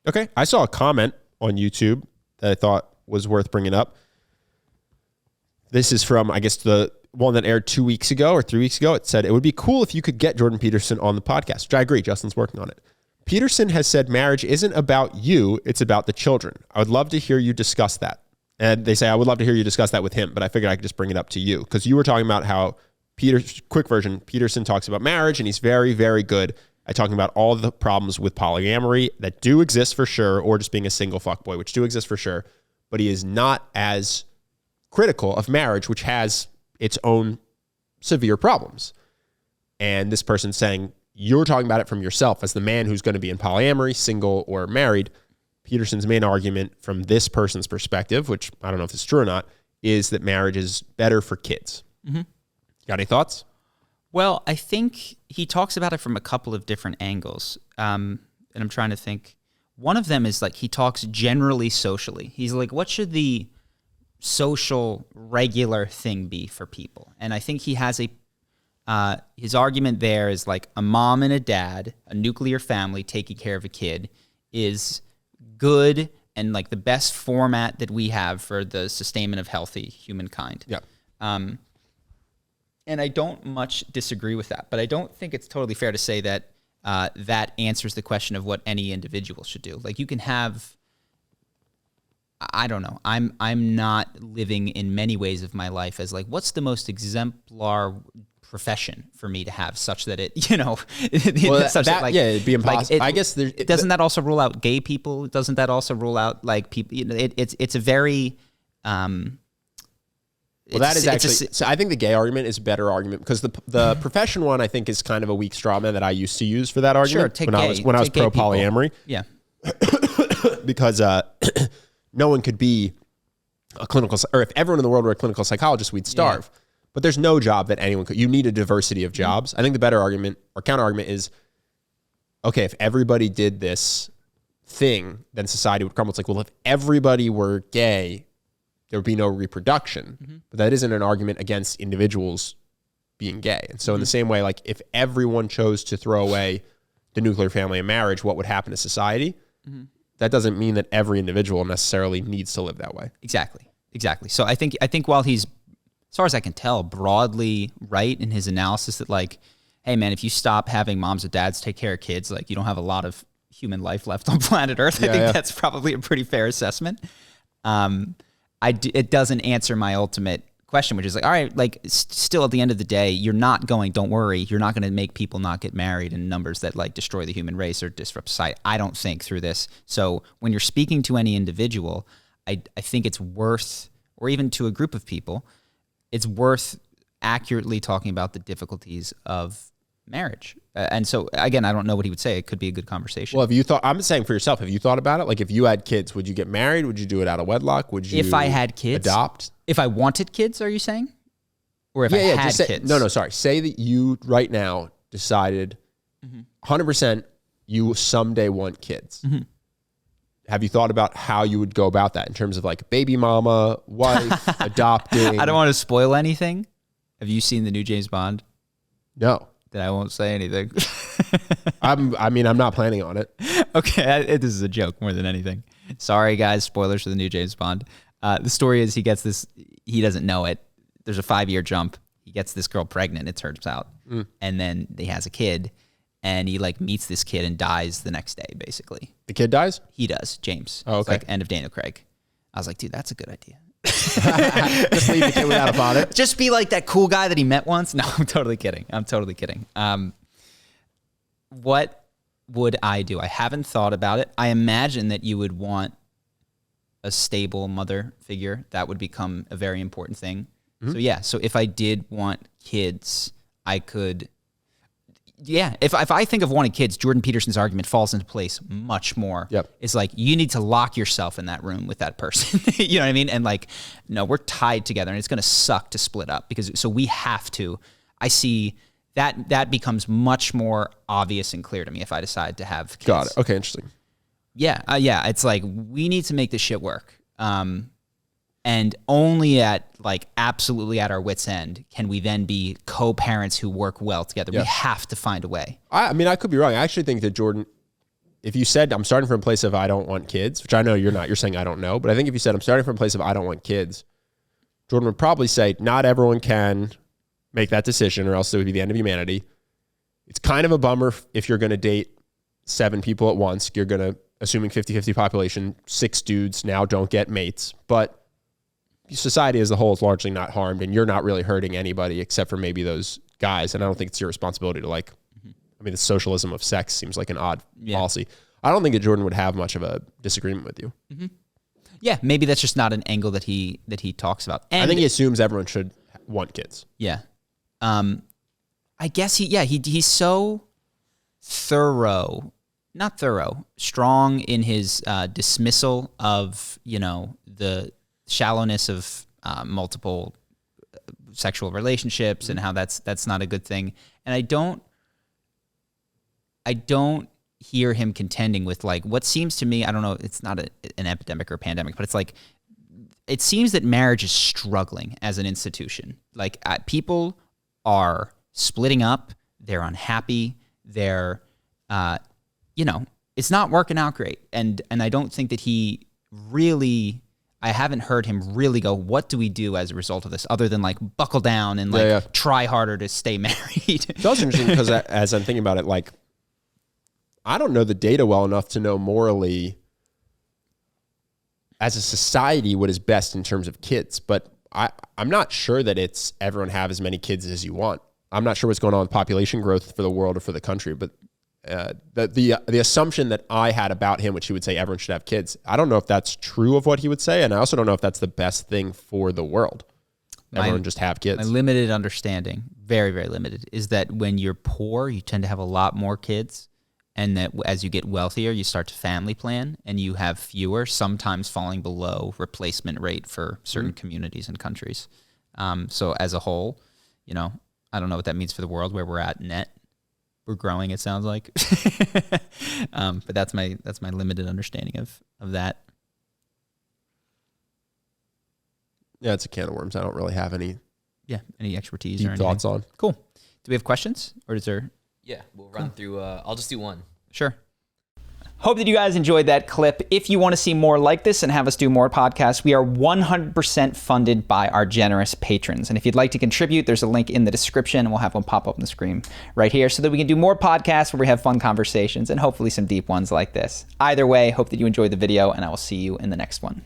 Okay. I saw a comment on YouTube that I thought was worth bringing up. This is from, I guess, the one that aired 2 weeks ago or 3 weeks ago. It said, it would be cool if you could get Jordan Peterson on the podcast, which I agree. Justin's working on it. Peterson has said marriage isn't about you. It's about the children. I would love to hear you discuss that. And they say, I would love to hear you discuss that with him, but I figured I could just bring it up to you because you were talking about how quick version, Peterson talks about marriage and he's very, very good at talking about all the problems with polyamory that do exist for sure, or just being a single fuckboy, which do exist for sure. But he is not as critical of marriage, which has its own severe problems. And this person's saying, you're talking about it from yourself as the man who's going to be in polyamory, single or married. Peterson's main argument from this person's perspective, which I don't know if it's true or not, is that marriage is better for kids. Mm-hmm. Got any thoughts? Well, I think he talks about it from a couple of different angles. And I'm trying to think. One of them is like he talks generally socially. He's like, what should the social regular thing be for people? And I think he has his argument there is like a mom and a dad, a nuclear family taking care of a kid is good and like the best format that we have for the sustainment of healthy humankind. Yeah. And I don't much disagree with that, but I don't think it's totally fair to say that that answers the question of what any individual should do. Like you can have, I don't know. I'm not living in many ways of my life as like, what's the most exemplar profession for me to have such that it, well, it'd be impossible. Like I guess doesn't that also rule out gay people? Doesn't that also rule out like people? You know, it's a very. Well, that is actually. So I think the gay argument is a better argument because the profession one I think is kind of a weak straw man that I used to use for that argument when I was pro polyamory. Yeah, because no one could be a clinical, or if everyone in the world were a clinical psychologist, we'd starve. Yeah. But there's no job that anyone could. You need a diversity of jobs. I think the better argument or counter argument is, okay, if everybody did this thing, then society would crumble. It's like, well, if everybody were gay, there would be no reproduction. Mm-hmm. But that isn't an argument against individuals being gay. And so in the same way, like if everyone chose to throw away the nuclear family and marriage, what would happen to society? Mm-hmm. That doesn't mean that every individual necessarily needs to live that way. Exactly. So I think while he's, as far as I can tell, broadly right in his analysis that like, hey man, if you stop having moms and dads take care of kids, like you don't have a lot of human life left on planet Earth. I think that's probably a pretty fair assessment. It doesn't answer my ultimate question, which is like, all right, like still at the end of the day, don't worry, you're not going to make people not get married in numbers that like destroy the human race or disrupt society. I don't think through this. So when you're speaking to any individual, I think it's worth, or even to a group of people, it's worth accurately talking about the difficulties of marriage. And so again, I don't know what he would say. It could be a good conversation. Well, I'm saying for yourself, have you thought about it? Like if you had kids, would you get married? Would you do it out of wedlock? Would you, if I had kids, adopt? If I wanted kids, are you saying? Or if I had kids? No, sorry. Say that you right now decided 100% you someday want kids. Mm-hmm. Have you thought about how you would go about that in terms of like baby mama, wife, adopting? I don't want to spoil anything. Have you seen the new James Bond? No. Then I won't say anything. I'm not planning on it. Okay, this is a joke more than anything. Sorry, guys. Spoilers for the new James Bond. The story is he gets this. He doesn't know it. There's a 5-year jump. He gets this girl pregnant. It turns out, and then he has a kid, and he like meets this kid and dies the next day. Basically, the kid dies. He does. James. Oh, okay. It's like end of Daniel Craig. I was like, dude, that's a good idea. Just leave the kid without a father. Just be like that cool guy that he met once. No, I'm totally kidding. What would I do? I haven't thought about it. I imagine that you would want a stable mother figure. That would become a very important thing. Mm-hmm. So if I did want kids, I could. Yeah, if I think of wanting kids, Jordan Peterson's argument falls into place much more. Yep. It's like you need to lock yourself in that room with that person. You know what I mean? And like, no, we're tied together and it's going to suck to split up so we have to. I see that becomes much more obvious and clear to me if I decide to have kids. Got it. Okay, interesting. Yeah, it's like we need to make this shit work. And only at like absolutely at our wit's end can we then be co-parents who work well together. Yeah. We have to find a way. I mean, I could be wrong. I actually think that Jordan if you said, I'm starting from a place of I don't want kids, which I know you're not, you're saying I don't know, but I think if you said, I'm starting from a place of I don't want kids, Jordan would probably say, not everyone can make that decision or else it would be the end of humanity. It's kind of a bummer if you're going to date 7 people at once. You're going to, assuming 50-50 population, 6 dudes now don't get mates, but society as a whole is largely not harmed, and you're not really hurting anybody except for maybe those guys. And I don't think it's your responsibility to like, I mean, the socialism of sex seems like an odd policy. I don't think that Jordan would have much of a disagreement with you. Mm-hmm. Yeah, maybe that's just not an angle that he talks about. And I think he assumes everyone should want kids. Yeah. I guess he's so strong in his dismissal of, the shallowness of multiple sexual relationships and how that's not a good thing. And I don't hear him contending with like what seems to me, I don't know, it's not an epidemic or a pandemic, but it's like, it seems that marriage is struggling as an institution. Like people are splitting up, they're unhappy, they're, it's not working out great. And I don't think that I haven't heard him really go, what do we do as a result of this other than like buckle down and like try harder to stay married. It's also interesting because as I'm thinking about it, like, I don't know the data well enough to know morally as a society what is best in terms of kids, but I'm not sure that it's everyone have as many kids as you want. I'm not sure what's going on with population growth for the world or for the country, but the assumption that I had about him, which he would say everyone should have kids, I don't know if that's true of what he would say, and I also don't know if that's the best thing for the world. Everyone just have kids. My limited understanding, very, very limited, is that when you're poor, you tend to have a lot more kids, and that as you get wealthier, you start to family plan, and you have fewer, sometimes falling below replacement rate for certain communities and countries. So as a whole, I don't know what that means for the world where we're at net. We're growing, it sounds like. But that's my limited understanding of that. Yeah, it's a can of worms. I don't really have any expertise deep or anything. thoughts on. Cool. Do we have questions, or is there? Yeah, we'll run through. I'll just do one. Sure. Hope that you guys enjoyed that clip. If you want to see more like this and have us do more podcasts, we are 100% funded by our generous patrons. And if you'd like to contribute, there's a link in the description, and we'll have one pop up on the screen right here so that we can do more podcasts where we have fun conversations and hopefully some deep ones like this. Either way, hope that you enjoyed the video, and I will see you in the next one.